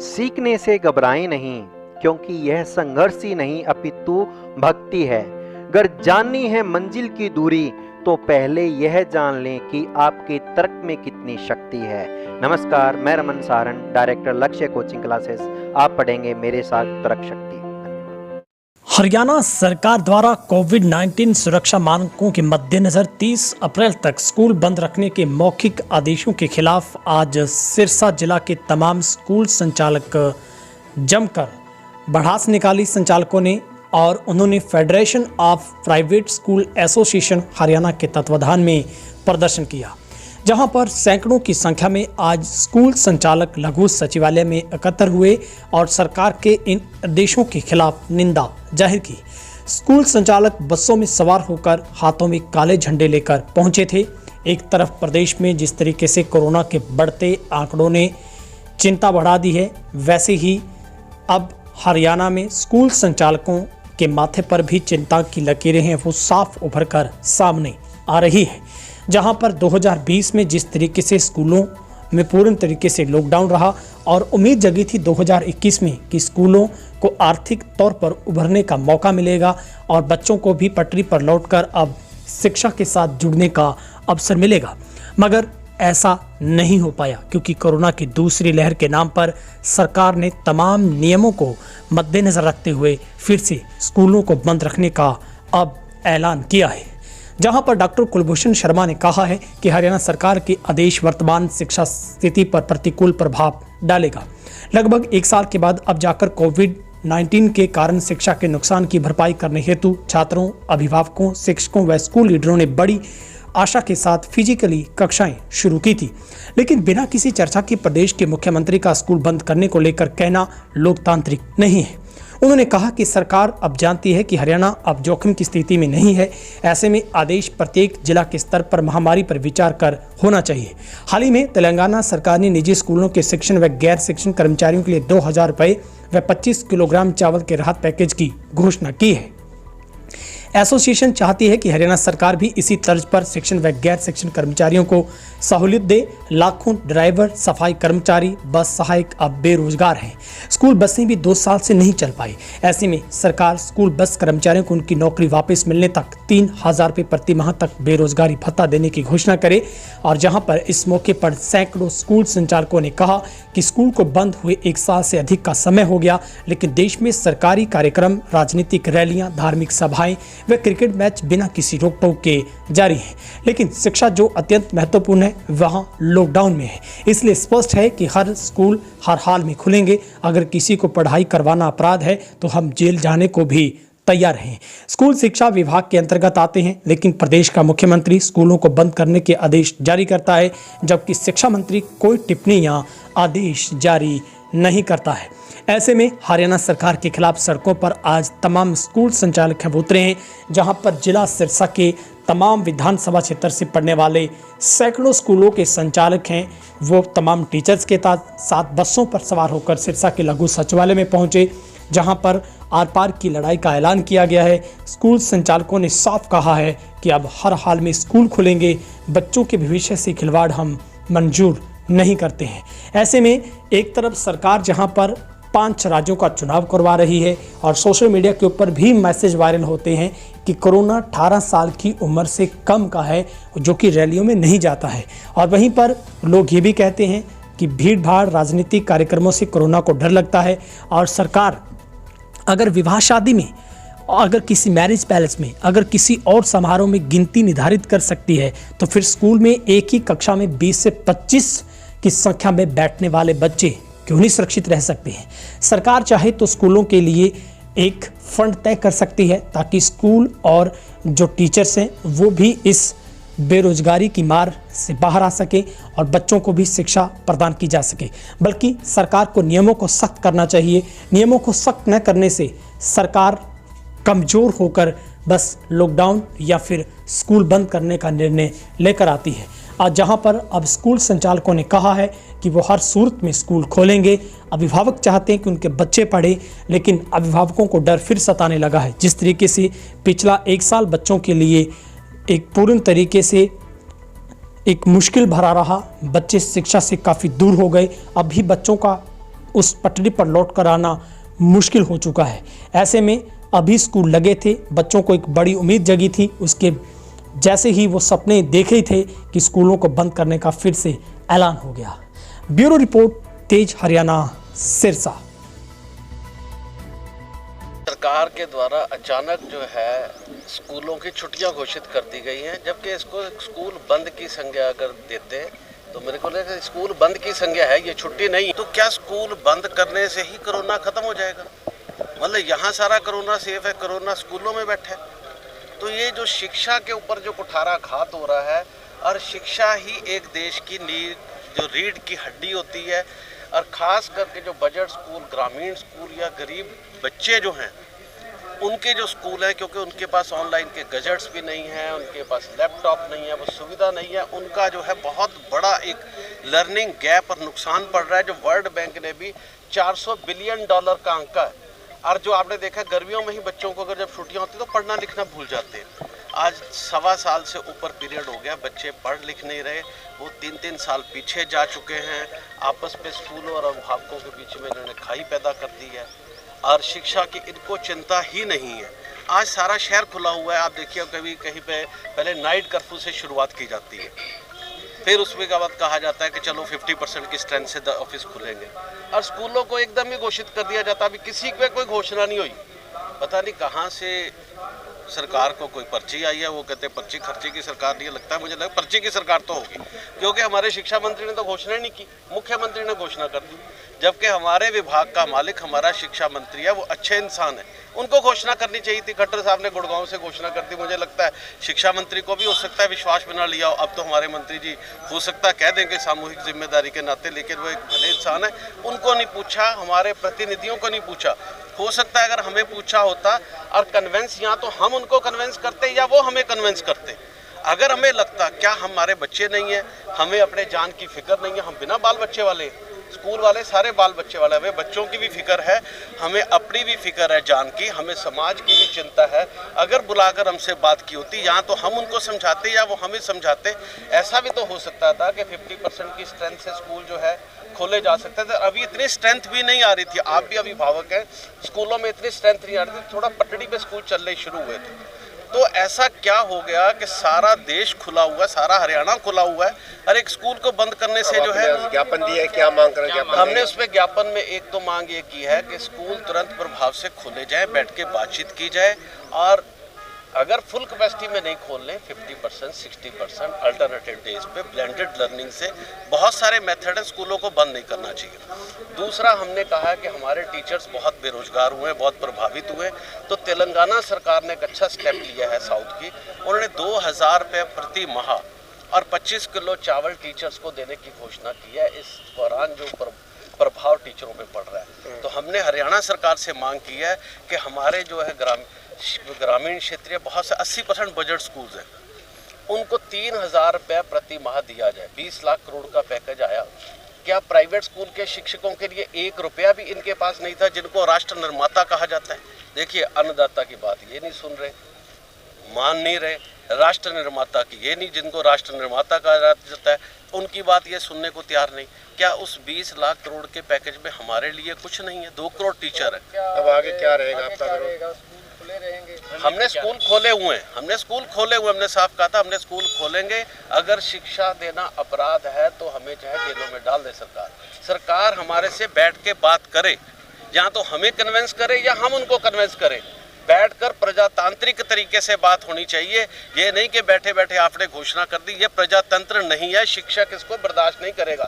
सीखने से घबराएं नहीं, क्योंकि यह संघर्ष ही नहीं अपितु भक्ति है। अगर जाननी है मंजिल की दूरी, तो पहले यह जान लें कि आपके तर्क में कितनी शक्ति है। नमस्कार, मैं रमन सारण, डायरेक्टर लक्ष्य कोचिंग क्लासेस। आप पढ़ेंगे मेरे साथ तर्क शक्ति। हरियाणा सरकार द्वारा कोविड-19 सुरक्षा मानकों के मद्देनजर 30 अप्रैल तक स्कूल बंद रखने के मौखिक आदेशों के खिलाफ आज सिरसा जिला के तमाम स्कूल संचालक जमकर भड़ास निकाली संचालकों ने, और उन्होंने federation of private school association Haryana के तत्वाधान में प्रदर्शन किया, जहां पर सैकड़ों की संख्या में आज स्कूल संचालक लघु सचिवालय में एकत्र हुए और सरकार के इन आदेशों के खिलाफ निंदा जाहिर की। स्कूल संचालक बसों में सवार होकर हाथों में काले झंडे लेकर पहुंचे थे। एक तरफ प्रदेश में जिस तरीके से कोरोना के बढ़ते आंकड़ों ने चिंता बढ़ा दी है, वैसे ही अब हरियाणा में स्कूल संचालकों के माथे पर भी चिंता की लकीरें हैं, वो साफ उभर कर सामने आ रही है। जहां पर 2020 में जिस तरीके से स्कूलों में पूर्ण तरीके से लॉकडाउन रहा और उम्मीद जगी थी 2021 में कि स्कूलों को आर्थिक तौर पर उभरने का मौका मिलेगा और बच्चों को भी पटरी पर लौटकर अब शिक्षा के साथ जुड़ने का अवसर मिलेगा, मगर ऐसा नहीं हो पाया, क्योंकि कोरोना की दूसरी लहर के नाम पर सरकार ने तमाम नियमों को मद्देनजर रखते हुए फिर से स्कूलों को बंद रखने का अब ऐलान किया है। जहां पर डॉक्टर कुलभूषण शर्मा ने कहा है कि हरियाणा सरकार के आदेश वर्तमान शिक्षा स्थिति पर प्रतिकूल प्रभाव डालेगा। लगभग एक साल के बाद अब जाकर कोविड-19 के कारण शिक्षा के नुकसान की भरपाई करने हेतु छात्रों, अभिभावकों, शिक्षकों व स्कूल लीडरों ने बड़ी आशा के साथ फिजिकली कक्षाएं शुरू की थी, लेकिन बिना किसी चर्चा के प्रदेश के मुख्यमंत्री का स्कूल बंद करने को लेकर कहना लोकतांत्रिक नहीं है। उन्होंने कहा कि सरकार अब जानती है कि हरियाणा अब जोखिम की स्थिति में नहीं है। ऐसे में आदेश प्रत्येक जिला के स्तर पर महामारी पर विचार कर होना चाहिए। हाल ही में तेलंगाना सरकार ने निजी स्कूलों के शिक्षण व गैर शिक्षण कर्मचारियों के लिए 2000 रुपये व 25 किलोग्राम चावल के राहत पैकेज की घोषणा की है। एसोसिएशन चाहती है कि हरियाणा सरकार भी इसी तर्ज पर शिक्षण व गैर शिक्षण कर्मचारियों को सहूलियत दे। लाखों ड्राइवर, सफाई कर्मचारी, बस सहायक अब बेरोजगार हैं। स्कूल बसें भी 2 साल से नहीं चल पाई। ऐसे में सरकार स्कूल बस कर्मचारियों को उनकी नौकरी वापस मिलने तक 3000 रुपये प्रति माह तक बेरोजगारी भत्ता देने की घोषणा करे। और जहां पर इस मौके पर सैकड़ों स्कूल संचालकों ने कहा कि स्कूल को बंद हुए 1 साल से अधिक का समय हो गया, लेकिन देश में सरकारी कार्यक्रम, राजनीतिक रैलियां, धार्मिक सभाएं व क्रिकेट मैच बिना किसी रोक टोक के जारी है। लेकिन शिक्षा जो अत्यंत महत्वपूर्ण है वहां लॉकडाउन में है। इसलिए स्पष्ट है कि हर स्कूल हर हाल में खुलेंगे। अगर किसी को पढ़ाई करवाना अपराध है तो हम जेल जाने को भी तैयार हैं। स्कूल शिक्षा विभाग के अंतर्गत आते हैं, लेकिन प्रदेश का मुख्यमंत्री स्कूलों को बंद करने के आदेश जारी करता है, जबकि शिक्षा मंत्री कोई टिप्पणी या आदेश जारी नहीं करता है। ऐसे में हरियाणा सरकार के खिलाफ सड़कों पर आज तमाम स्कूल संचालक उतरे हैं, जहां पर जिला सिरसा के तमाम विधानसभा क्षेत्र से पढ़ने वाले सैकड़ों स्कूलों के संचालक हैं। वो तमाम टीचर्स के साथ बसों पर सवार होकर सिरसा के लघु सचिवालय में पहुंचे, जहां पर आर पार की लड़ाई का ऐलान किया गया है। स्कूल संचालकों ने साफ कहा है कि अब हर हाल में स्कूल खुलेंगे। बच्चों के भविष्य से खिलवाड़ हम मंजूर नहीं करते हैं। ऐसे में एक तरफ सरकार जहां पर 5 राज्यों का चुनाव करवा रही है और सोशल मीडिया के ऊपर भी मैसेज वायरल होते हैं कि कोरोना 18 साल की उम्र से कम का है, जो कि रैलियों में नहीं जाता है। और वहीं पर लोग ये भी कहते हैं कि भीड़ भाड़ राजनीतिक कार्यक्रमों से कोरोना को डर लगता है, और सरकार अगर विवाह शादी में, अगर किसी मैरिज पैलेस में, अगर किसी और समारोह में गिनती निर्धारित कर सकती है, तो फिर स्कूल में एक ही कक्षा में 20 से 25 की संख्या में बैठने वाले बच्चे क्यों नहीं सुरक्षित रह सकते हैं। सरकार चाहे तो स्कूलों के लिए एक फंड तय कर सकती है, ताकि स्कूल और जो टीचर्स हैं वो भी इस बेरोजगारी की मार से बाहर आ सके और बच्चों को भी शिक्षा प्रदान की जा सके। बल्कि सरकार को नियमों को सख्त करना चाहिए। नियमों को सख्त न करने से सरकार कमज़ोर होकर बस लॉकडाउन या फिर स्कूल बंद करने का निर्णय लेकर आती है। आज जहां पर अब स्कूल संचालकों ने कहा है कि वो हर सूरत में स्कूल खोलेंगे। अभिभावक चाहते हैं कि उनके बच्चे पढ़ें, लेकिन अभिभावकों को डर फिर सताने लगा है। जिस तरीके से पिछला 1 साल बच्चों के लिए एक पूर्ण तरीके से एक मुश्किल भरा रहा, बच्चे शिक्षा से काफ़ी दूर हो गए। अब भी बच्चों का उस पटरी पर लौट कर आना मुश्किल हो चुका है। ऐसे में अभी स्कूल लगे थे, बच्चों को एक बड़ी उम्मीद जगी थी। उसके जैसे ही वो सपने देखे थे कि स्कूलों को बंद करने का फिर से ऐलान हो गया। ब्यूरो रिपोर्ट, तेज हरियाणा, सिरसा। सरकार के द्वारा अचानक जो है स्कूलों की छुट्टियां घोषित कर दी गई हैं, जबकि इसको स्कूल बंद की संज्ञा अगर देते तो मेरे को लगता है स्कूल बंद की संज्ञा है, ये छुट्टी नहीं। तो क्या स्कूल बंद करने से ही कोरोना खत्म हो जाएगा? मतलब यहाँ सारा कोरोना सेफ है, कोरोना स्कूलों में बैठा है। तो ये जो शिक्षा के ऊपर जो कुठाराघात हो रहा है, और शिक्षा ही एक देश की नींव, जो रीढ़ की हड्डी होती है, और ख़ास करके जो बजट स्कूल, ग्रामीण स्कूल या गरीब बच्चे जो हैं उनके जो स्कूल हैं, क्योंकि उनके पास ऑनलाइन के गैजेट्स भी नहीं हैं, उनके पास लैपटॉप नहीं है, वो सुविधा नहीं है, उनका जो है बहुत बड़ा एक लर्निंग गैप और नुकसान पड़ रहा है, जो वर्ल्ड बैंक ने भी $400 बिलियन का अंक है। और जो आपने देखा गर्मियों में ही बच्चों को अगर जब छुट्टियां होती तो पढ़ना लिखना भूल जाते हैं। आज 1.25 साल से ऊपर पीरियड हो गया, बच्चे पढ़ लिख नहीं रहे, वो 3-3 साल पीछे जा चुके हैं। आपस में स्कूलों और अभिभावकों के बीच में इन्होंने खाई पैदा कर दी है, और शिक्षा की इनको चिंता ही नहीं है। आज सारा शहर खुला हुआ है, आप देखिए कभी कहीं पे पहले नाइट कर्फ्यू से शुरुआत की जाती है, फिर उसके बाद कहा जाता है कि चलो 50% की स्ट्रेंथ से ऑफिस खुलेंगे, और स्कूलों को एकदम ही घोषित कर दिया जाता है। अभी किसी पे कोई घोषणा नहीं हुई, पता नहीं कहाँ से सरकार को कोई पर्ची आई है। वो कहते हैं पर्ची खर्ची की सरकार नहीं, लगता है मुझे लगा पर्ची की सरकार तो होगी, क्योंकि हमारे शिक्षा मंत्री ने तो घोषणा नहीं की, मुख्यमंत्री ने घोषणा कर दी। जबकि हमारे विभाग का मालिक हमारा शिक्षा मंत्री है, वो अच्छे इंसान है, उनको घोषणा करनी चाहिए थी। खट्टर साहब ने गुड़गांव से घोषणा कर दी। मुझे लगता है शिक्षा मंत्री को भी हो सकता है विश्वास बना लिया हो। अब तो हमारे मंत्री जी हो सकता है कह देंगे सामूहिक जिम्मेदारी के नाते, लेकिन वो एक भले इंसान है, उनको नहीं पूछा, हमारे प्रतिनिधियों को नहीं पूछा। हो सकता है अगर हमें पूछा होता और कन्वेंस, या तो हम उनको कन्वेंस करते या वो हमें कन्वेंस करते। अगर हमें लगता क्या हमारे बच्चे नहीं है, हमें अपने जान की फिक्र नहीं है, हम बिना बाल बच्चे वाले, स्कूल वाले सारे बाल बच्चे वाले, हमें बच्चों की भी फिक्र है, हमें अपनी भी फिक्र है जान की, हमें समाज की भी चिंता है। अगर बुलाकर हमसे बात की होती, या तो हम उनको समझाते या वो हमें समझाते। ऐसा भी तो हो सकता था कि 50% की स्ट्रेंथ से स्कूल जो है खोले जा सकते थे। अभी इतनी स्ट्रेंथ भी नहीं आ रही थी, आप भी अभिभावक हैं, स्कूलों में इतनी स्ट्रेंथ नहीं आ रही थी, थोड़ा पटड़ी पे स्कूल चलने शुरू हुए थे। तो ऐसा क्या हो गया कि सारा देश खुला हुआ है, सारा हरियाणा खुला हुआ है, और एक स्कूल को बंद करने से जो है ज्ञापन दिया है, क्या मांग कर ज्ञापन? हमने उसमें ज्ञापन में एक तो मांग ये की है कि स्कूल तुरंत प्रभाव से खोले जाए, बैठ के बातचीत की जाए, और अगर फुल कैपेसिटी में नहीं खोल लें 50%, 60% अल्टरनेटिव डेज पे ब्लेंडेड लर्निंग से बहुत सारे मेथड हैं, स्कूलों को बंद नहीं करना चाहिए। दूसरा हमने कहा है कि हमारे टीचर्स बहुत बेरोजगार हुए, बहुत प्रभावित हुए, तो तेलंगाना सरकार ने एक अच्छा स्टेप लिया है साउथ की, उन्होंने 2000 रुपये प्रति माह और 25 किलो चावल टीचर्स को देने की घोषणा की है इस दौरान जो प्रभाव टीचरों पे पड़ रहा है। तो हमने हरियाणा सरकार से मांग की है कि हमारे जो है ग्रामीण क्षेत्रीय बहुत से 80% बजट स्कूल्स हैं, उनको 3000 रुपये प्रति माह दिया जाए। 20 लाख करोड़ का पैकेज आया। क्या प्राइवेट स्कूल के शिक्षकों के लिए 1 रुपया भी इनके पास नहीं था, जिनको राष्ट्र निर्माता कहा जाता है? देखिए अन्नदाता की बात ये नहीं सुन रहे, मान नहीं रहे, राष्ट्र निर्माता की ये नहीं, जिनको राष्ट्र निर्माता कहा जाता है उनकी बात ये सुनने को तैयार नहीं। क्या उस 20 लाख करोड़ के पैकेज में हमारे लिए कुछ नहीं है? 2 करोड़ टीचर है। अब आगे क्या रहेगा आपका? हमने स्कूल खोले हुए हैं, हमने साफ कहा था हमने स्कूल खोलेंगे। अगर शिक्षा देना अपराध है तो हमें चाहे जेलों में डाल दे सरकार हमारे से बैठ के बात करे, या तो हमें कन्विंस करे या हम उनको कन्विंस करें। बैठकर प्रजातांत्रिक तरीके से बात होनी चाहिए, ये नहीं कि बैठे बैठे आपने घोषणा कर दी। ये प्रजातंत्र नहीं है, शिक्षक इसको बर्दाश्त नहीं करेगा।